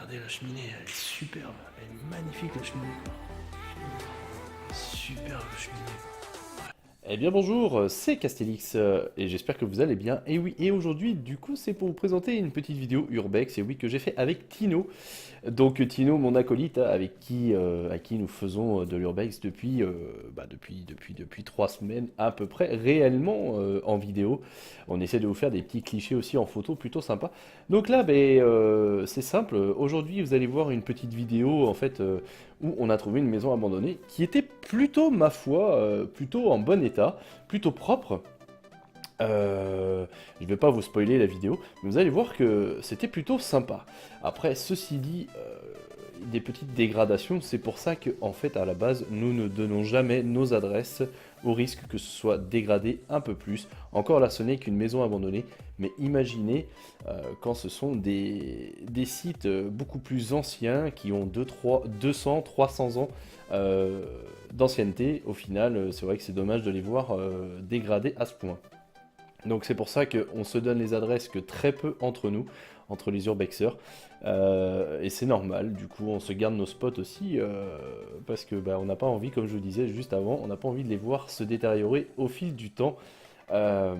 Regardez la cheminée, elle est superbe, elle est magnifique la cheminée. Superbe cheminée. Eh bien bonjour, c'est Castellix et j'espère que vous allez bien. Et oui, et aujourd'hui du coup c'est pour vous présenter une petite vidéo urbex, et oui que j'ai fait avec Tino. Donc Tino, mon acolyte, hein, à qui nous faisons de l'urbex depuis 3 semaines à peu près, réellement en vidéo. On essaie de vous faire des petits clichés aussi en photo, plutôt sympa. Donc là, c'est simple. Aujourd'hui, vous allez voir une petite vidéo en fait où on a trouvé une maison abandonnée qui était plutôt, ma foi, plutôt en bon état, plutôt propre. Je vais pas vous spoiler la vidéo, mais vous allez voir que c'était plutôt sympa. Après, ceci dit, des petites dégradations, c'est pour ça que, en fait, à la base, nous ne donnons jamais nos adresses au risque que ce soit dégradé un peu plus. Encore là, ce n'est qu'une maison abandonnée, mais imaginez quand ce sont des sites beaucoup plus anciens qui ont 200, 300 ans d'ancienneté. Au final, c'est vrai que c'est dommage de les voir dégradés à ce point. Donc c'est pour ça qu'on se donne les adresses que très peu entre nous, entre les urbexeurs. Et c'est normal, du coup on se garde nos spots aussi, parce que on n'a pas envie, comme je vous disais juste avant, on n'a pas envie de les voir se détériorer au fil du temps euh,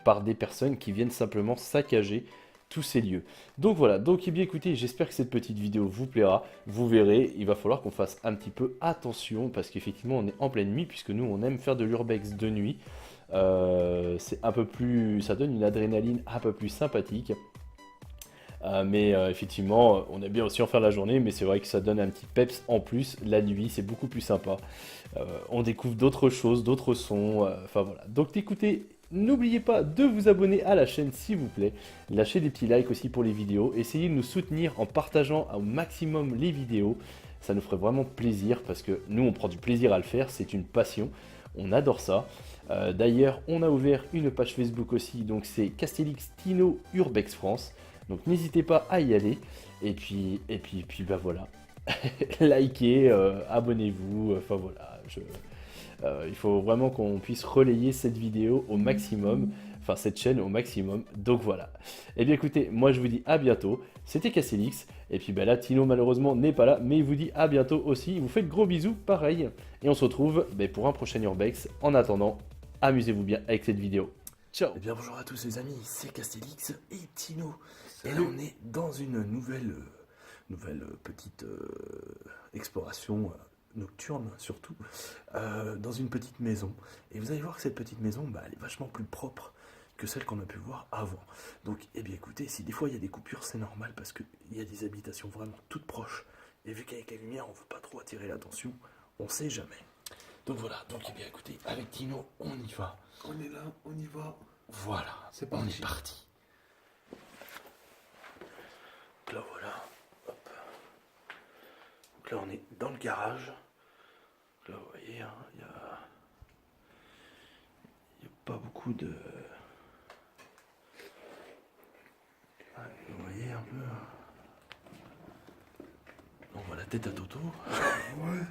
par des personnes qui viennent simplement saccager tous ces lieux. Donc voilà, donc bien écoutez, j'espère que cette petite vidéo vous plaira. Vous verrez, il va falloir qu'on fasse un petit peu attention, parce qu'effectivement on est en pleine nuit, puisque nous on aime faire de l'urbex de nuit. C'est un peu plus, ça donne une adrénaline un peu plus sympathique. Mais effectivement, on aime bien aussi en faire la journée, mais c'est vrai que ça donne un petit peps en plus. La nuit, c'est beaucoup plus sympa. On découvre d'autres choses, d'autres sons. Enfin voilà. Donc écoutez, n'oubliez pas de vous abonner à la chaîne s'il vous plaît. Lâchez des petits likes aussi pour les vidéos. Essayez de nous soutenir en partageant au maximum les vidéos. Ça nous ferait vraiment plaisir parce que nous, on prend du plaisir à le faire. C'est une passion. On adore ça. D'ailleurs, on a ouvert une page Facebook aussi. Donc c'est Castellix Tino Urbex France. Donc n'hésitez pas à y aller. Et puis voilà. Likez, abonnez-vous. Enfin voilà. Il faut vraiment qu'on puisse relayer cette vidéo au maximum. Enfin cette chaîne au maximum. Donc voilà. Et bien écoutez, moi je vous dis à bientôt. C'était Castellix. Et puis là, Tino malheureusement n'est pas là. Mais il vous dit à bientôt aussi. Il vous fait de gros bisous, pareil. Et on se retrouve pour un prochain Urbex. En attendant, amusez-vous bien avec cette vidéo. Ciao. Eh bien bonjour à tous les amis, c'est Castellix et Tino. Et là on est dans une nouvelle petite exploration nocturne surtout, dans une petite maison. Et vous allez voir que cette petite maison, elle est vachement plus propre que celle qu'on a pu voir avant. Donc, eh bien écoutez, si des fois il y a des coupures, c'est normal parce qu'il y a des habitations vraiment toutes proches. Et vu qu'avec la lumière, on ne veut pas trop attirer l'attention, on sait jamais. Donc voilà, donc eh bien écoutez, avec Tino, on y va. On est là, on y va. Voilà, C'est on parti. est parti. Donc là voilà, hop. Donc là on est dans le garage. Là vous voyez, hein, il n'y a pas beaucoup de... Ouais, vous voyez un peu. On voit la tête à Toto. Ouais.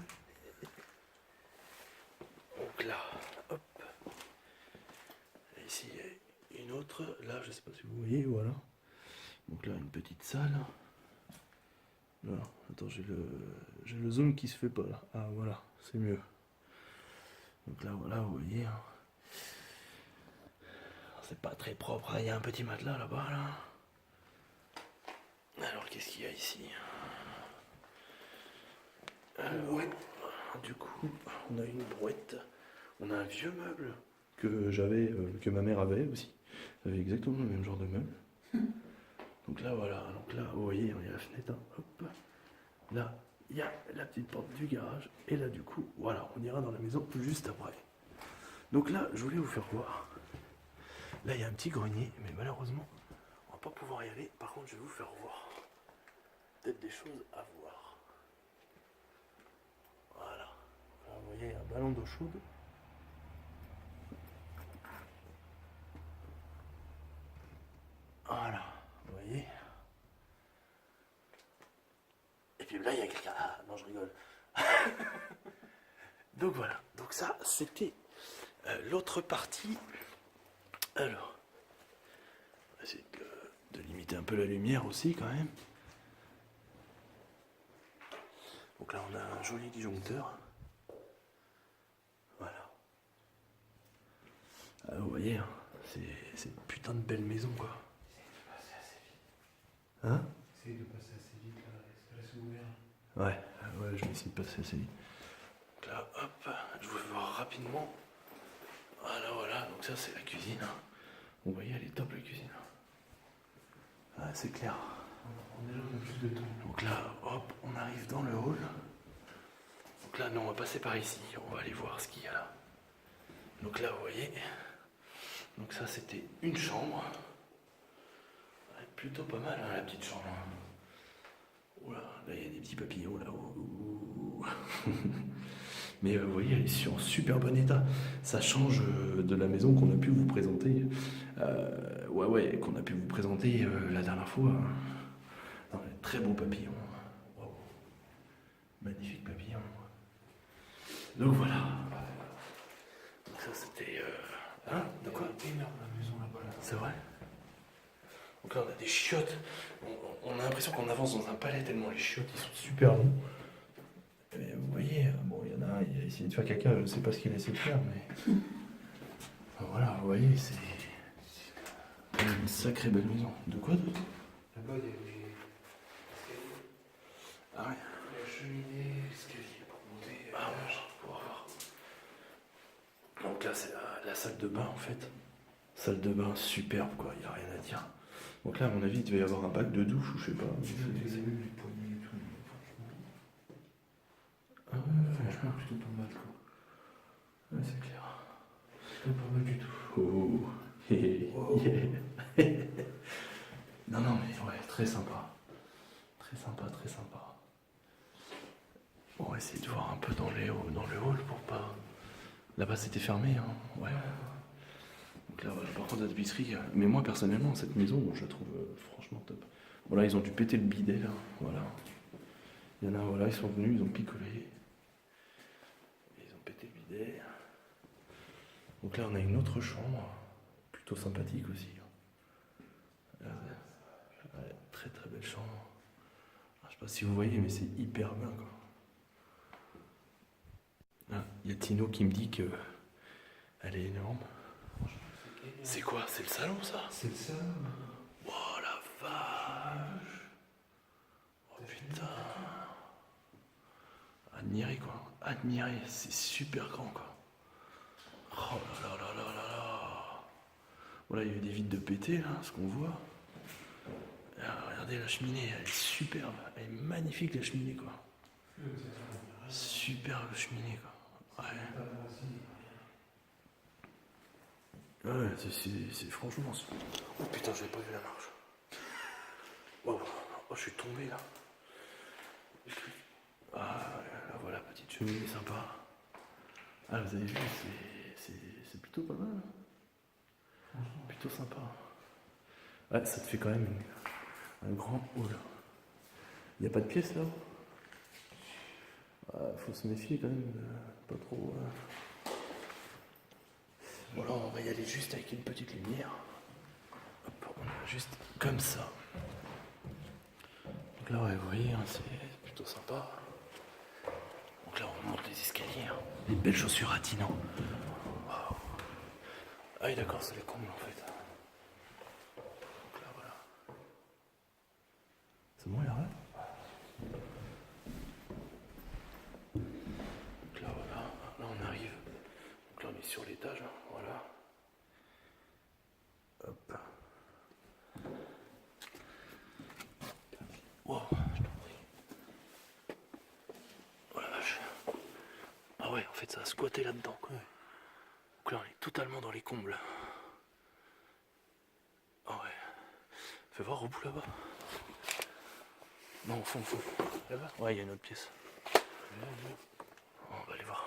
Donc là, hop. Et ici il y a une autre. Là je sais pas si vous voyez, voilà. Donc là une petite salle. Là, attends, j'ai le zoom qui se fait pas là. Ah voilà, c'est mieux. Donc là voilà, vous voyez. Hein. C'est pas très propre, hein. Il y a un petit matelas là-bas là. Alors qu'est-ce qu'il y a ici? Alors, du coup, on a une brouette. On a un vieux meuble que que ma mère avait aussi. Elle avait exactement le même genre de meuble. Donc là voilà, donc là vous voyez, il y a la fenêtre, hein. Hop. Là, il y a la petite porte du garage. Et là du coup, voilà, on ira dans la maison juste après. Donc là, je voulais vous faire voir. Là, il y a un petit grenier, mais malheureusement, on va pas pouvoir y aller. Par contre, je vais vous faire voir. Peut-être des choses à voir. Voilà. Là, vous voyez, il y a un ballon d'eau chaude. Voilà, vous voyez. Et puis là, il y a quelqu'un. Ah, non, je rigole. Donc voilà. Donc ça, c'était l'autre partie. Alors, on va essayer de limiter un peu la lumière aussi, quand même. Donc là, on a un joli disjoncteur. Voilà. Ah, vous voyez, hein, c'est une putain de belle maison, quoi. Hein? Essaye de passer assez vite, là, reste ouvert. Ouais, je vais essayer de passer assez vite. Donc là, hop, je vais voir rapidement. Voilà, donc ça c'est la cuisine. Vous voyez, elle est top la cuisine. Ah, c'est clair. On a déjà plus de temps. Donc là, hop, on arrive dans le hall. Donc là, non, on va passer par ici. On va aller voir ce qu'il y a là. Donc là, vous voyez. Donc ça, c'était une chambre. Ouais, plutôt pas mal, hein, la petite chambre. Oula, là, il y a des petits papillons là. Ouh. Mais vous voyez, elle est en super bon état. Ça change de la maison qu'on a pu vous présenter. Qu'on a pu vous présenter la dernière fois. Non, très beau papillon. Wow. Magnifique papillon. Donc voilà. Donc ça c'était... Hein? De quoi? Énorme la maison là-bas. Là. C'est vrai? Donc là on a des chiottes. On a l'impression qu'on avance dans un palais tellement les chiottes ils sont super longs. Et vous voyez, bon il y en a un, il a essayé de faire caca, je ne sais pas ce qu'il a essayé de faire, mais... Enfin, voilà, vous voyez, c'est une sacrée belle maison. De quoi d'autre? Là-bas, il y a des escaliers. Ah ouais. La cheminée, l'escalier pour monter. Ah ouais, pour voir. Donc là c'est la salle de bain en fait. Salle de bain superbe quoi, il n'y a rien à dire. Donc là à mon avis il devait y avoir un bac de douche ou je sais pas. J'ai vu les poignées et tout. Ah ouais, Franchement, plutôt pas mal quoi. ouais, c'est clair. Plutôt pas mal du tout. Oh, Oh. yeah. Non, mais ouais, très sympa. Très sympa, très sympa. On va essayer de voir un peu dans le hall pour pas. Là-bas c'était fermé, hein. Ouais. Donc là, voilà, par contre, la tapisserie. Mais moi personnellement, cette maison, je la trouve franchement top. Voilà, ils ont dû péter le bidet là. Voilà. Il y en a, voilà, ils sont venus, ils ont picolé. Ils ont pété le bidet. Donc là, on a une autre chambre, plutôt sympathique aussi. Ouais, très très belle chambre. Je sais pas si vous voyez, mais c'est hyper bien quoi. Ah, il y a Tino qui me dit que elle est énorme. C'est quoi? C'est le salon ça? C'est ça. Oh la vache! Oh putain! Admirer quoi. Admirer, c'est super grand quoi. Oh là là là là là là! Voilà, il y a eu des vitres de pété là, ce qu'on voit. Ah, regardez la cheminée, elle est superbe. Elle est magnifique la cheminée quoi. Superbe cheminée quoi. Ouais. Ouais, c'est franchement. Oh putain, j'avais pas vu la marche. Oh, je suis tombé là. Ah, là, voilà, petite cheminée sympa. Ah, vous avez vu, c'est plutôt pas mal. Plutôt sympa. Ouais, ça te fait quand même un grand hall. Il n'y a pas de pièce là? Faut se méfier quand même, pas trop. Bon, là, on va y aller juste avec une petite lumière. Hop, on va juste comme ça. Donc là, ouais, vous voyez, hein, c'est plutôt sympa. Donc là, on monte les escaliers. Hein. Les belles chaussures à Tina. Wow. Ah oui, d'accord, c'est les combles en fait. Donc là, voilà. C'est bon, il y a rien? Donc là, voilà. Là, on arrive. Donc là, on est sur l'étage. Hein. Voilà. Hop. Wow, je t'en prie. Oh la vache. Ah ouais, en fait, ça a squatté là-dedans. Quoi. Donc là, on est totalement dans les combles. Ah ouais. Fais voir au bout là-bas. Non, au fond, au fond. Là-bas? Ouais, il y a une autre pièce. On va aller voir.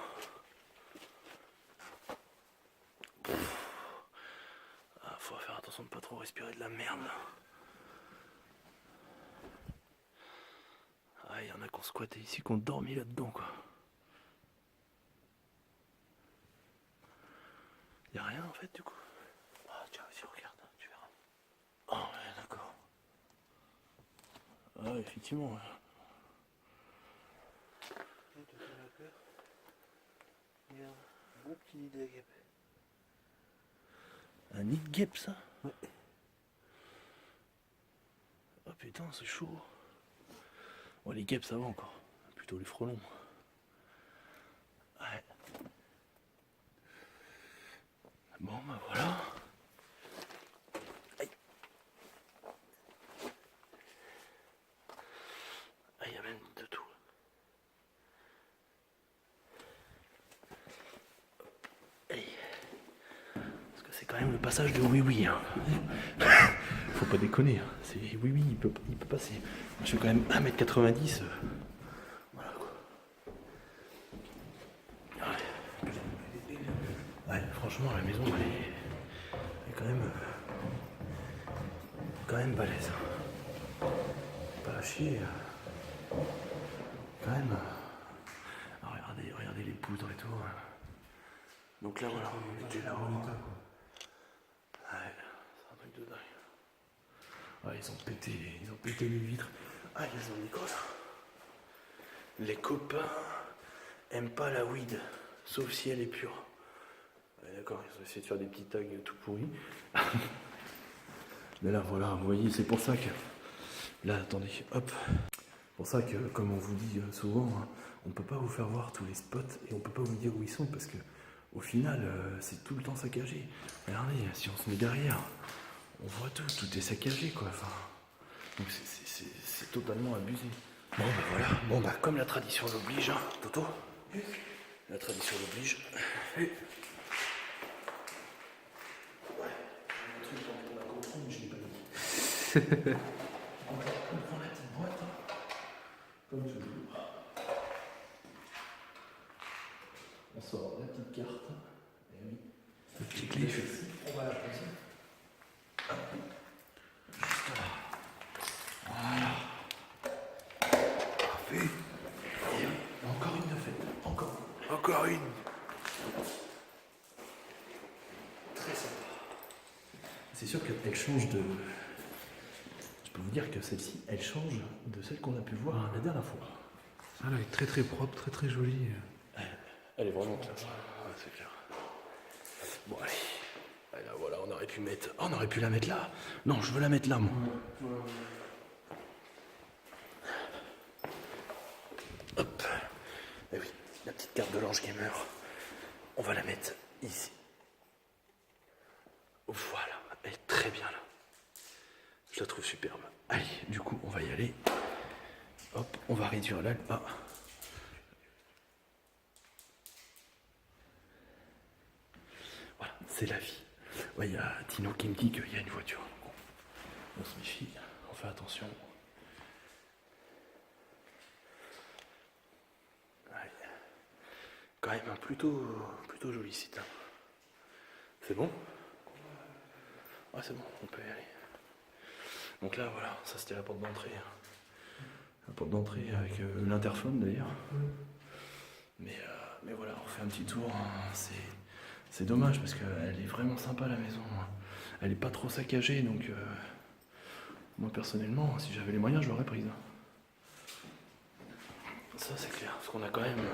Ah, faut faire attention de pas trop respirer de la merde. Ah, il y en a qui ont squatté ici, qui ont dormi là-dedans, quoi. Il y a rien en fait, du coup. Ah, tiens, si regarde, tu verras. Ah, ouais, d'accord. Ah, effectivement. Ouais. Regarde, bon petit nid de guêpe. Un nid de guêpe, ça? Ouais. Oh putain, c'est chaud. Bon, les guêpes, ça va encore. Plutôt les frelons. Ouais. Bon, bah voilà. Aïe. Ah, il y a même de tout. Aïe. Parce que c'est quand même le passage de oui-oui. Hein. Faut pas déconner. Hein. C'est oui-oui, il peut passer. Je fais quand même 1m90. Voilà quoi. Ouais, franchement, la maison, elle est quand même balèze. Pas la chier. Quand même. Alors, regardez les poutres et tout. Donc là, voilà, on était là. Ouais, c'est un truc de dingue. Ouais, ils ont pété les vitres. Ah, ils ont Nicole. Les copains aiment pas la weed, sauf si elle est pure. Ouais, d'accord, ils ont essayé de faire des petits tags tout pourris. Mais là, voilà, vous voyez, c'est pour ça que... Là, attendez, hop. C'est pour ça que, comme on vous dit souvent, hein, on peut pas vous faire voir tous les spots et on peut pas vous dire où ils sont parce que, au final, c'est tout le temps saccagé. Regardez, si on se met derrière, on voit tout est saccagé, quoi. Enfin, donc c'est totalement abusé. Bon, bah voilà, bon, bah comme la tradition l'oblige, hein, Toto. La tradition l'oblige. Ouais, un truc pour la GoPro, mais je l'ai pas dit. On prend la petite boîte, hein, comme toujours. On sort la petite carte. Et oui. La petite clé, on va la poser. Juste là. Voilà. Parfait. Et oui. Encore une de faite. Encore une. Très sympa. C'est sûr qu'elle change de... Je peux vous dire que celle-ci, elle change de celle qu'on a pu voir la dernière fois. Ah là, elle est très très propre, très très jolie. Elle est vraiment classe. Ouais, c'est clair. Bon, allez. Et là, voilà, on aurait pu mettre... Oh, on aurait pu la mettre là. Non, je veux la mettre là, moi. Hop. Et oui, la petite carte de l'Ange Gamer. On va la mettre ici. Voilà, elle est très bien là. Je la trouve superbe. Allez, du coup, on va y aller. Hop, on va réduire là. Ah. Voilà, c'est la vie. Ouais, il y a Tino qui me dit qu'il y a une voiture. On se méfie, on fait attention. Ouais. Quand même un plutôt joli site. Hein. C'est bon? Ouais, c'est bon, on peut y aller. Donc là, voilà, ça c'était la porte d'entrée. La porte d'entrée avec l'interphone d'ailleurs. Mais voilà, on fait un petit tour. Hein. C'est dommage parce qu'elle est vraiment sympa la maison. Elle est pas trop saccagée, donc moi personnellement, si j'avais les moyens, je l'aurais prise. Ça c'est clair, parce qu'on a quand même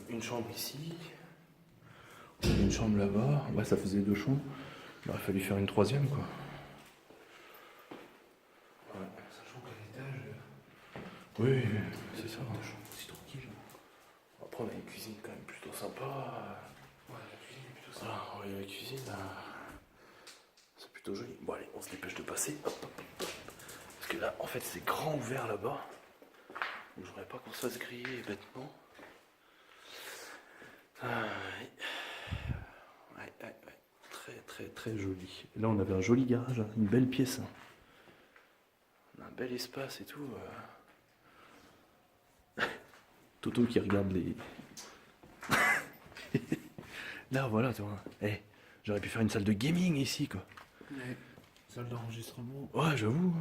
une chambre ici, une chambre là-bas. Ouais, ça faisait 2 chambres. Il aurait fallu faire une 3e, quoi. Ouais. Sachant qu'à l'étage, Oui, c'est ça. c'est tranquille. Après, on a une cuisine quand même plutôt sympa. Ouais, la cuisine est plutôt sympa. Ah, ouais, la cuisine, c'est plutôt joli. Bon, allez, on se dépêche de passer. Hop, hop, hop. Parce que là, en fait, c'est grand ouvert là-bas. Donc, je voudrais pas qu'on se fasse griller bêtement. Ouais. Ouais. Très, très, très joli. Et là, on avait un joli garage, hein, une belle pièce. On a un bel espace et tout. Toto qui regarde les... Là, voilà, tu vois. Hey, j'aurais pu faire une salle de gaming ici, quoi. Ouais. Salle d'enregistrement. Ouais, j'avoue.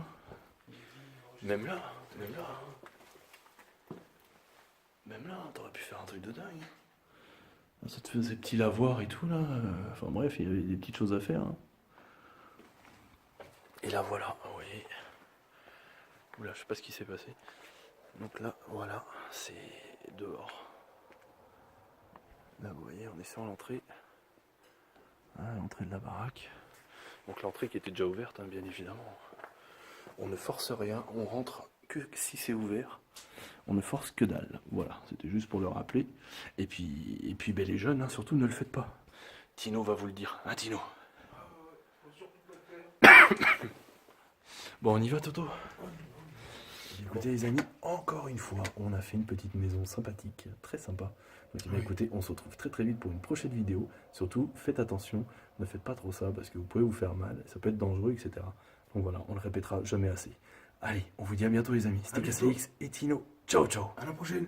Même là, t'aurais pu faire un truc de dingue. Ça te faisait petits lavoirs et tout, là. Enfin bref, il y avait des petites choses à faire. Hein. Et là, voilà, vous voyez. Oula, je sais pas ce qui s'est passé. Donc là, voilà, c'est dehors. Là, vous voyez, on est sur l'entrée. Ah, l'entrée de la baraque. Donc l'entrée qui était déjà ouverte, hein, bien évidemment. On ne force rien, on rentre que si c'est ouvert. On ne force que dalle. Voilà, c'était juste pour le rappeler. Et puis ben, les jeunes, hein, surtout, ne le faites pas. Tino va vous le dire. Hein, Tino? Bon, on y va, Toto? Écoutez, les amis, encore une fois, on a fait une petite maison sympathique, très sympa. Donc, eh bien, écoutez, on se retrouve très très vite pour une prochaine vidéo. Surtout, faites attention, ne faites pas trop ça parce que vous pouvez vous faire mal, ça peut être dangereux, etc. Donc voilà, on le répétera jamais assez. Allez, on vous dit à bientôt, les amis. C'était KCX et Tino. Ciao, ciao. À la prochaine.